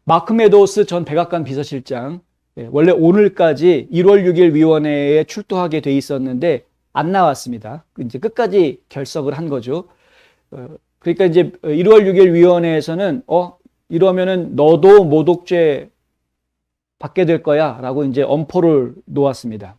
마크 메도우스 전 백악관 비서실장, 원래 오늘까지 1월 6일 위원회에 출두하게 돼 있었는데 안 나왔습니다. 이제 끝까지 결석을 한 거죠. 그러니까 이제 1월 6일 위원회에서는 이러면은 너도 모독죄 받게 될 거야 라고 이제 엄포를 놓았습니다.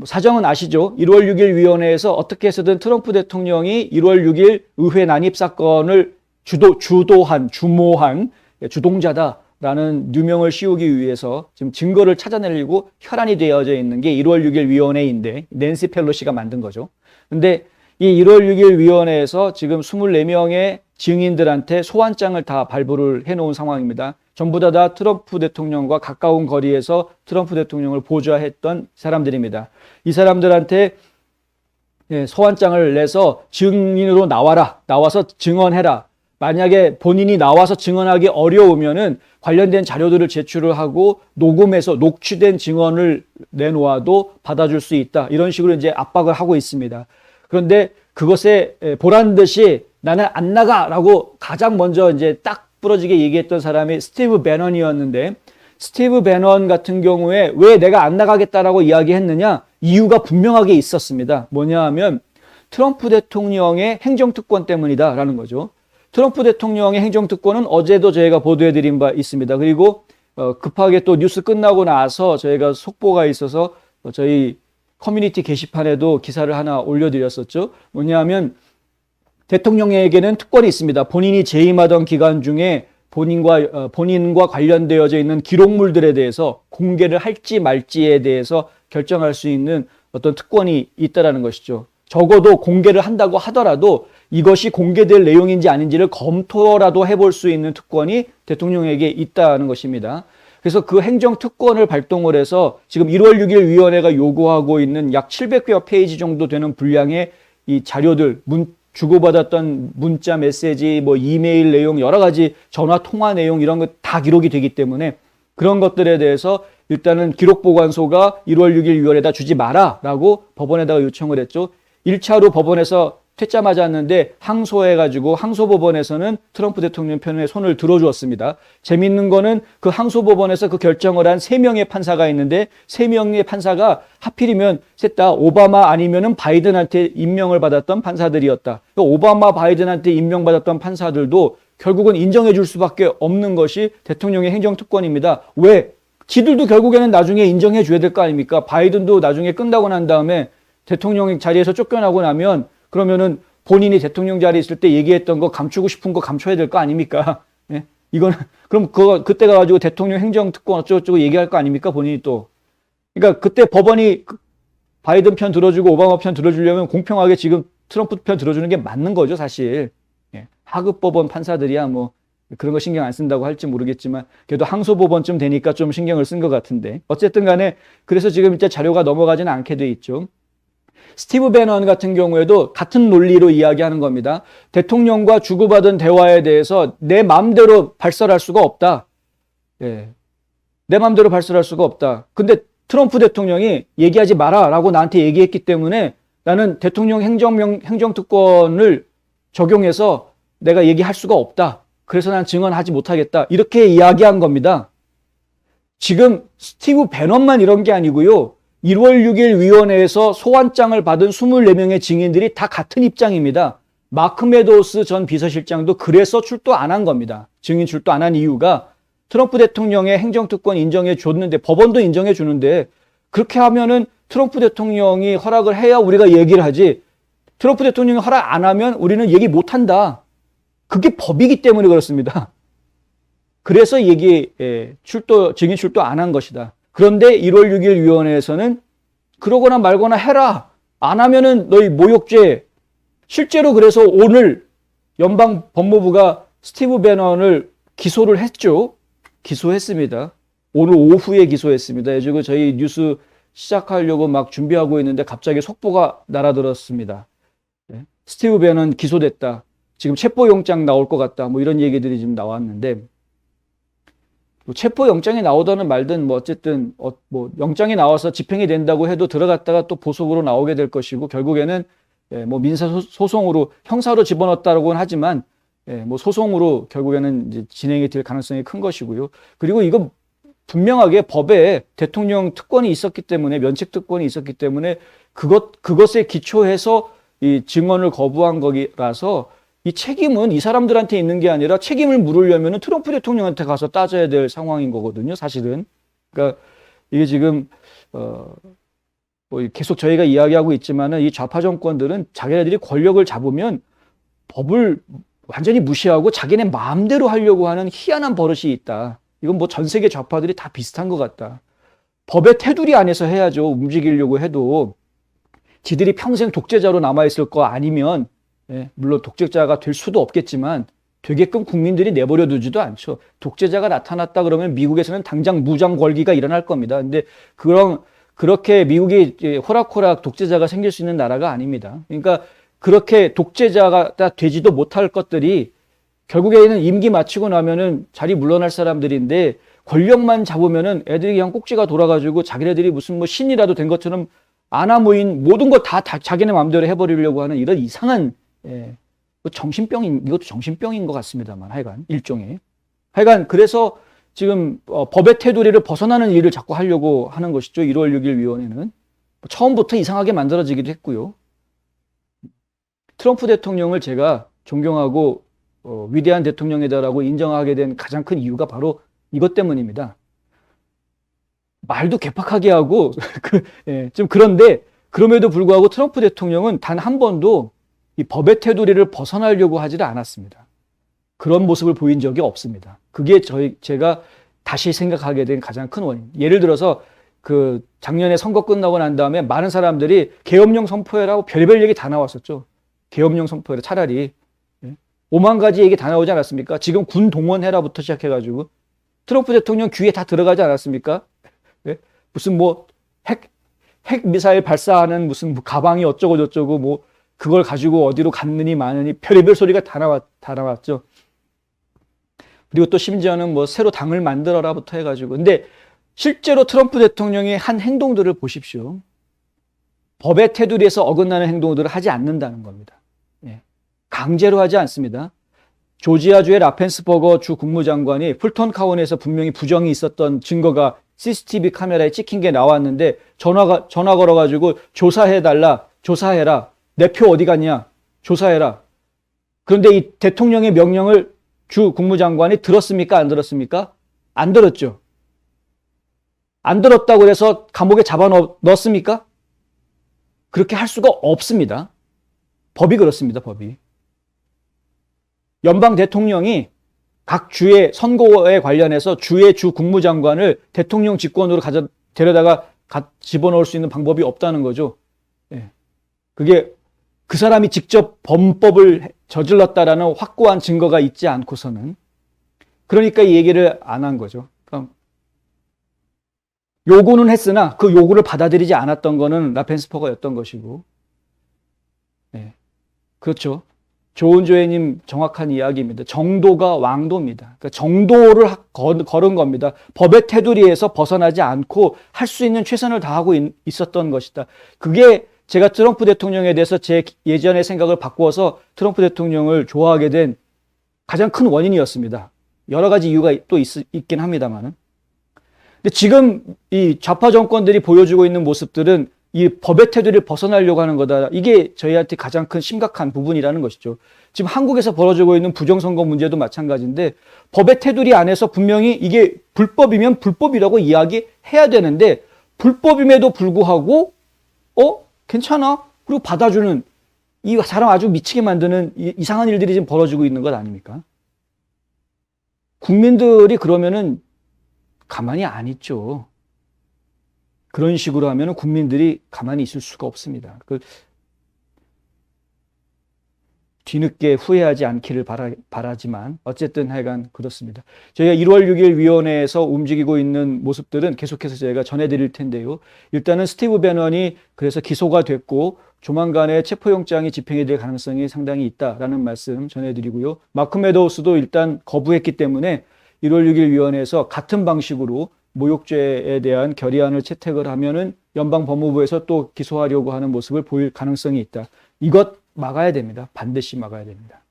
사정은 아시죠? 1월 6일 위원회에서 어떻게 해서든 트럼프 대통령이 1월 6일 의회 난입 사건을 주모한 주동자다라는 누명을 씌우기 위해서 지금 증거를 찾아내려고 혈안이 되어져 있는 게 1월 6일 위원회인데 낸시 펠로시가 만든 거죠. 근데 이 1월 6일 위원회에서 지금 24명의 증인들한테 소환장을 다 발부를 해놓은 상황입니다. 전부 다 트럼프 대통령과 가까운 거리에서 트럼프 대통령을 보좌했던 사람들입니다. 이 사람들한테 소환장을 내서 증인으로 나와서 증언해라. 만약에 본인이 나와서 증언하기 어려우면은 관련된 자료들을 제출을 하고 녹음해서 녹취된 증언을 내놓아도 받아줄 수 있다. 이런 식으로 이제 압박을 하고 있습니다. 그런데 그것에 보란 듯이 나는 안 나가라고 가장 먼저 이제 딱 부러지게 얘기했던 사람이 스티브 배넌이었는데, 스티브 배넌 같은 경우에 왜 내가 안 나가겠다라고 이야기했느냐? 이유가 분명하게 있었습니다. 뭐냐 하면 트럼프 대통령의 행정특권 때문이다라는 거죠. 트럼프 대통령의 행정특권은 어제도 저희가 보도해드린 바 있습니다. 그리고 급하게 또 뉴스 끝나고 나서 저희가 속보가 있어서 저희 커뮤니티 게시판에도 기사를 하나 올려드렸었죠. 뭐냐면 대통령에게는 특권이 있습니다. 본인이 재임하던 기간 중에 본인과 관련되어져 있는 기록물들에 대해서 공개를 할지 말지에 대해서 결정할 수 있는 어떤 특권이 있다라는 것이죠. 적어도 공개를 한다고 하더라도 이것이 공개될 내용인지 아닌지를 검토라도 해볼 수 있는 특권이 대통령에게 있다는 것입니다. 그래서 그 행정특권을 발동을 해서 지금 1월 6일 위원회가 요구하고 있는 약 700여 페이지 정도 되는 분량의 이 자료들, 주고받았던 문자, 메시지, 이메일 내용, 여러 가지 전화 통화 내용 이런 것 다 기록이 되기 때문에 그런 것들에 대해서 일단은 기록보관소가 1월 6일 위원회에다 주지 마라라고 법원에다가 요청을 했죠. 1차로 법원에서 퇴짜 맞았는데 항소해가지고 항소법원에서는 트럼프 대통령 편에 손을 들어주었습니다. 재밌는 거는 그 항소법원에서 그 결정을 한 3명의 판사가 있는데 3명의 판사가 하필이면 셋 다 오바마 아니면은 바이든한테 임명을 받았던 판사들이었다. 오바마 바이든한테 임명받았던 판사들도 결국은 인정해 줄 수밖에 없는 것이 대통령의 행정특권입니다. 왜? 지들도 결국에는 나중에 인정해 줘야 될 거 아닙니까? 바이든도 나중에 끝나고 난 다음에 대통령 자리에서 쫓겨나고 나면 그러면은 본인이 대통령 자리에 있을 때 얘기했던 거 감추고 싶은 거 감춰야 될 거 아닙니까? 예? 이거는, 그럼 그때 가가지고 대통령 행정특권 어쩌고저쩌고 얘기할 거 아닙니까? 본인이 또. 그러니까 그때 법원이 바이든 편 들어주고 오바마 편 들어주려면 공평하게 지금 트럼프 편 들어주는 게 맞는 거죠, 사실. 예. 하급 법원 판사들이야 그런 거 신경 안 쓴다고 할지 모르겠지만 그래도 항소법원쯤 되니까 좀 신경을 쓴 것 같은데. 어쨌든 간에 그래서 지금 이제 자료가 넘어가지는 않게 돼 있죠. 스티브 배넌 같은 경우에도 같은 논리로 이야기하는 겁니다. 대통령과 주고받은 대화에 대해서 내 마음대로 발설할 수가 없다. 예. 내 마음대로 발설할 수가 없다. 근데 트럼프 대통령이 얘기하지 마라라고 나한테 얘기했기 때문에 나는 대통령 행정특권을 적용해서 내가 얘기할 수가 없다. 그래서 난 증언하지 못하겠다. 이렇게 이야기한 겁니다. 지금 스티브 배넌만 이런 게 아니고요. 1월 6일 위원회에서 소환장을 받은 24명의 증인들이 다 같은 입장입니다. 마크 메도우스 전 비서실장도 그래서 출두 안 한 겁니다. 증인 출두 안 한 이유가 트럼프 대통령의 행정특권 인정해 줬는데, 법원도 인정해 주는데 그렇게 하면은 트럼프 대통령이 허락을 해야 우리가 얘기를 하지, 트럼프 대통령이 허락 안 하면 우리는 얘기 못 한다. 그게 법이기 때문에 그렇습니다. 그래서 증인 출두 안 한 것이다. 그런데 1월 6일 위원회에서는 그러거나 말거나 해라. 안 하면은 너희 모욕죄. 실제로 그래서 오늘 연방 법무부가 스티브 배넌을 기소를 했죠. 기소했습니다. 오늘 오후에 기소했습니다. 지금 저희 뉴스 시작하려고 막 준비하고 있는데 갑자기 속보가 날아들었습니다. 스티브 배넌 기소됐다. 지금 체포영장 나올 것 같다. 이런 얘기들이 지금 나왔는데, 체포영장이 나오든 말든 어쨌든 영장이 나와서 집행이 된다고 해도 들어갔다가 또 보석으로 나오게 될 것이고, 결국에는 민사소송으로 형사로 집어넣었다고는 하지만 뭐 소송으로 결국에는 이제 진행이 될 가능성이 큰 것이고요. 그리고 이거 분명하게 법에 대통령 특권이 있었기 때문에, 면책 특권이 있었기 때문에 그것에 기초해서 이 증언을 거부한 거라서 이 책임은 이 사람들한테 있는 게 아니라 책임을 물으려면 트럼프 대통령한테 가서 따져야 될 상황인 거거든요, 사실은. 그러니까 이게 지금 뭐 계속 저희가 이야기하고 있지만은 이 좌파 정권들은 자기네들이 권력을 잡으면 법을 완전히 무시하고 자기네 마음대로 하려고 하는 희한한 버릇이 있다. 이건 뭐 전 세계 좌파들이 다 비슷한 것 같다. 법의 테두리 안에서 해야죠. 움직이려고 해도. 지들이 평생 독재자로 남아있을 거 아니면, 물론 독재자가 될 수도 없겠지만 되게끔 국민들이 내버려 두지도 않죠. 독재자가 나타났다 그러면 미국에서는 당장 무장 걸기가 일어날 겁니다. 근데 그렇게 미국이 호락호락 독재자가 생길 수 있는 나라가 아닙니다. 그러니까 그렇게 독재자가 되지도 못할 것들이 결국에는 임기 마치고 나면은 자리 물러날 사람들인데, 권력만 잡으면은 애들이 그냥 꼭지가 돌아가지고 자기네들이 무슨 뭐 신이라도 된 것처럼 아나무인 모든 거 다 자기네 마음대로 해버리려고 하는 이런 이상한, 이것도 정신병인 것 같습니다만, 하여간 일종의. 하여간 그래서 지금 법의 테두리를 벗어나는 일을 자꾸 하려고 하는 것이죠. 1월 6일 위원회는 처음부터 이상하게 만들어지기도 했고요. 트럼프 대통령을 제가 존경하고 위대한 대통령이다라고 인정하게 된 가장 큰 이유가 바로 이것 때문입니다. 말도 개팍하게 하고 좀 그런데 그럼에도 불구하고 트럼프 대통령은 단 한 번도 이 법의 테두리를 벗어나려고 하지를 않았습니다. 그런 모습을 보인 적이 없습니다. 그게 제가 다시 생각하게 된 가장 큰 원인. 예를 들어서 그 작년에 선거 끝나고 난 다음에 많은 사람들이 계엄령 선포해라고 별의별 얘기 다 나왔었죠. 계엄령 선포해라. 차라리 5만 가지 얘기 다 나오지 않았습니까? 지금 군 동원해라부터 시작해가지고 트럼프 대통령 귀에 다 들어가지 않았습니까? 무슨 뭐 핵 미사일 발사하는 무슨 가방이 어쩌고 저쩌고 뭐 그걸 가지고 어디로 갔느니 마느니 별의별 소리가 다 나왔죠. 그리고 또 심지어는 뭐 새로 당을 만들어라부터 해가지고. 근데 실제로 트럼프 대통령의 한 행동들을 보십시오. 법의 테두리에서 어긋나는 행동들을 하지 않는다는 겁니다. 강제로 하지 않습니다. 조지아주의 라펜스버거 주 국무장관이 풀턴 카운티에서 분명히 부정이 있었던 증거가 CCTV 카메라에 찍힌 게 나왔는데 전화 걸어가지고 조사해라. 내 표 어디 갔냐? 조사해라. 그런데 이 대통령의 명령을 주 국무장관이 들었습니까? 안 들었습니까? 안 들었죠. 안 들었다고 해서 감옥에 넣었습니까? 그렇게 할 수가 없습니다. 법이 그렇습니다. 법이. 연방 대통령이 각 주의 선거에 관련해서 주의 주 국무장관을 대통령 직권으로 데려다가 집어넣을 수 있는 방법이 없다는 거죠. 그게 그 사람이 직접 범법을 저질렀다라는 확고한 증거가 있지 않고서는. 그러니까 이 얘기를 안 한 거죠. 그러니까 요구는 했으나 그 요구를 받아들이지 않았던 거는 라펜스버거였던 것이고. 그렇죠. 조은조회님 정확한 이야기입니다. 정도가 왕도입니다. 그러니까 정도를 걸은 겁니다. 법의 테두리에서 벗어나지 않고 할 수 있는 최선을 다하고 있었던 것이다. 그게 제가 트럼프 대통령에 대해서 제 예전의 생각을 바꾸어서 트럼프 대통령을 좋아하게 된 가장 큰 원인이었습니다. 여러 가지 이유가 또 있긴 합니다만은. 근데 지금 이 좌파 정권들이 보여주고 있는 모습들은 이 법의 테두리를 벗어나려고 하는 거다. 이게 저희한테 가장 큰 심각한 부분이라는 것이죠. 지금 한국에서 벌어지고 있는 부정선거 문제도 마찬가지인데 법의 테두리 안에서 분명히 이게 불법이면 불법이라고 이야기해야 되는데 불법임에도 불구하고 괜찮아? 그리고 받아주는 이 사람 아주 미치게 만드는 이상한 일들이 지금 벌어지고 있는 것 아닙니까? 국민들이 그러면은 가만히 안 있죠. 그런 식으로 하면 국민들이 가만히 있을 수가 없습니다. 뒤늦게 후회하지 않기를 바라지만 어쨌든 하여간 그렇습니다. 저희가 1월 6일 위원회에서 움직이고 있는 모습들은 계속해서 저희가 전해드릴 텐데요. 일단은 스티브 배넌이 그래서 기소가 됐고 조만간에 체포영장이 집행이 될 가능성이 상당히 있다라는 말씀 전해드리고요. 마크 메도우스도 일단 거부했기 때문에 1월 6일 위원회에서 같은 방식으로 모욕죄에 대한 결의안을 채택을 하면은 연방법무부에서 또 기소하려고 하는 모습을 보일 가능성이 있다. 이것 막아야 됩니다. 반드시 막아야 됩니다.